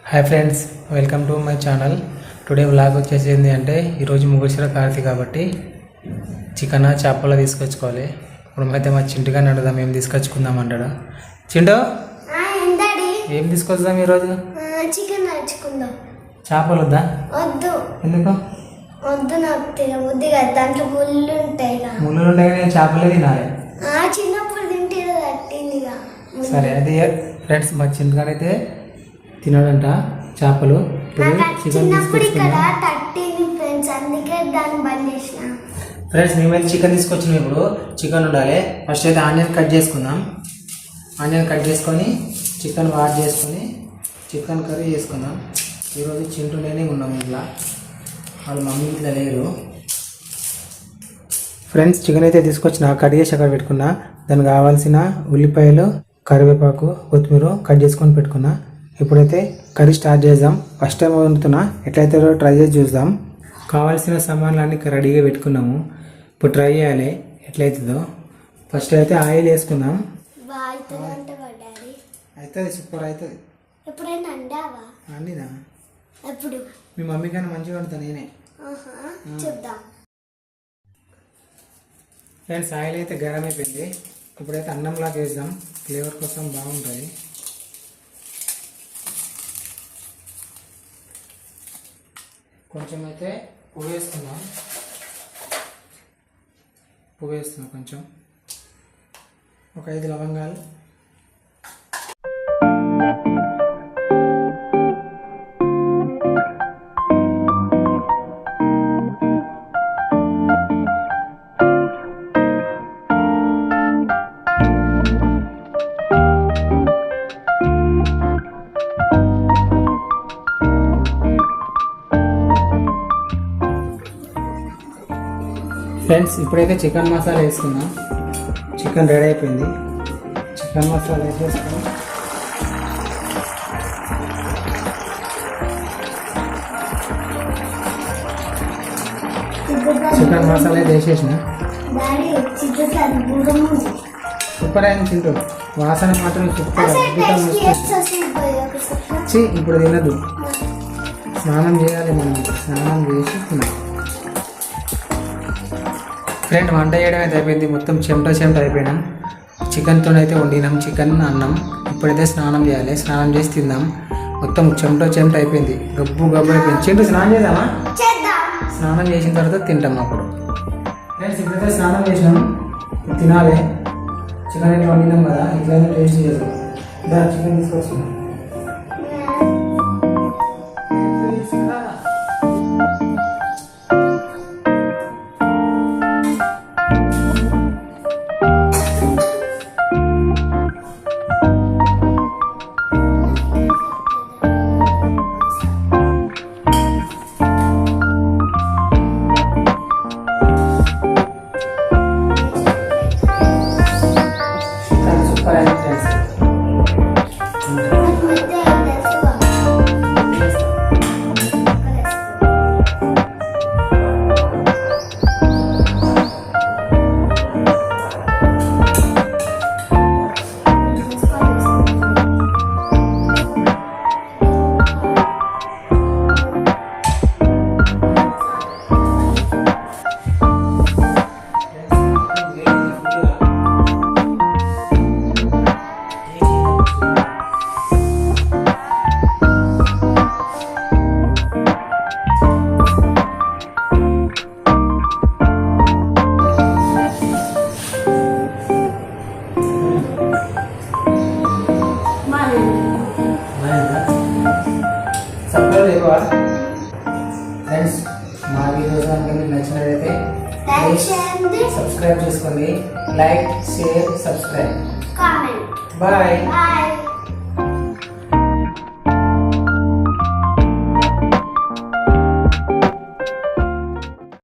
Hi friends, welcome to my channel. Today vlog వచ్చేసి ఏంటి అంటే ఈరోజు ముగుసిర కార్తీ కాబట్టి చికెన్ చేపలు తీసుకొచ్చుకోవాలి. ఇప్పుడు అయితే మా చింటుగాని అడుగుదాం ఏం తీసుకొచ్చుకుందాం అంటాడు. చింటూ ఏం తీసుకొచ్చాం ఈరోజు? చికెన్ తెచ్చుకుందాం. చేపలు వద్దా? వద్దు. ఎందుకు వద్దు? నాకు తినబుద్ధి కదా, దాంట్లో ముళ్ళు ఉంటాయి. ముళ్ళు ఉంటాయి కానీ చేపలే తినాలి. చిన్నప్పుడు తింటే తట్టిందిగా. సరే అది ఫ్రెండ్స్, మా చింటుగాని అయితే తినడంట చేపలు. చిన్నప్పుడు ఇక్కడ తట్టింది ఫ్రెండ్స్, అందుకే దాన్ని బంద్ చేసిన. ఫ్రెండ్స్ మేమైతే చికెన్ తీసుకొచ్చినాం. ఇప్పుడు చికెన్ ఉండాలి. ఫస్ట్ అయితే ఆనియన్ కట్ చేసుకుందాం. ఆనియన్ కట్ చేసుకొని చికెన్ వాష్ చేసుకొని చికెన్ కర్రీ చేసుకుందాం. ఈరోజు చింటూనే ఉన్నాం ఇంట్లో, వాళ్ళ మమ్మీ ఇట్లా లేరు. ఫ్రెండ్స్ చికెన్ అయితే తీసుకొచ్చిన కట్ చేసి అక్కడ పెట్టుకున్నా. దానికి కావాల్సిన ఉల్లిపాయలు, కరివేపాకు, కొత్తిమీర కట్ చేసుకొని పెట్టుకున్నా. ఇప్పుడైతే కర్రీ స్టార్ట్ చేద్దాం. ఫస్ట్ టైం వండుతున్నా, ఎట్లయితే ట్రై చేసి చూద్దాం. కావాల్సిన సామాన్లు అన్నీ రెడీగా పెట్టుకున్నాము. ఇప్పుడు ట్రై చేయాలి ఎట్లయితుందో. ఫస్ట్ అయితే ఆయిల్ వేసుకుందాం. అవుతుంది, సూపర్ అవుతుంది. ఎప్పుడైనా అండావా? అండినా ఎప్పుడు? మీ మమ్మీ కన్నా మంచిగా వండుతా నేనే. చూద్దాం. ఫ్రెండ్స్ ఆయిల్ అయితే గరం అయిపోయింది. ఇప్పుడైతే అన్నంలాగా వేద్దాం, ఫ్లేవర్ కోసం బాగుంటుంది. కొంచెం అయితే పువ్వు వేస్తున్నాం. పువ్వు వేస్తున్నాం కొంచెం, ఒక 5 లవంగాలు. ఫ్రెండ్స్ ఇప్పుడైతే చికెన్ మసాలా వేసుకుందాం. చికెన్ రెడీ అయిపోయింది. చికెన్ మసాలా వేసేసుకున్నాం. చికెన్ మసాలా అయితే వేసేసిన. సూపర్ అయింది చింటూ, వాసన మాత్రం సూపర్. ఇప్పుడు తినదు, స్నానం చేయాలి మనం. స్నానం చేసి తినాలి. ఫ్రెండ్ వంట చేయడం అయితే అయిపోయింది. మొత్తం చెమట అయిపోయినాం. చికెన్తో అయితే వండినాం, చికెన్ అన్నం. ఇప్పుడైతే స్నానం చేయాలి. స్నానం చేసి తిందాం. మొత్తం చెమట అయిపోయింది, గబ్బు అయిపోయింది. చింటూ స్నానం చేద్దామా? స్నానం చేసిన తర్వాత తింటాం అప్పుడు. ఫ్రెండ్స్ ఇప్పుడైతే స్నానం చేసినాం, తినాలి. చికెన్ అయితే వండినాం కదా, ఇట్లయితే టేస్ట్ చేద్దాం. ఇలా చికెన్ తీసుకొచ్చినాం. ఫ్రెండ్స్ మా వీడియోస్ మీకు నచ్చినట్లయితే సబ్స్క్రైబ్ చేసుకోండి. Like, share, subscribe. Comment. Bye.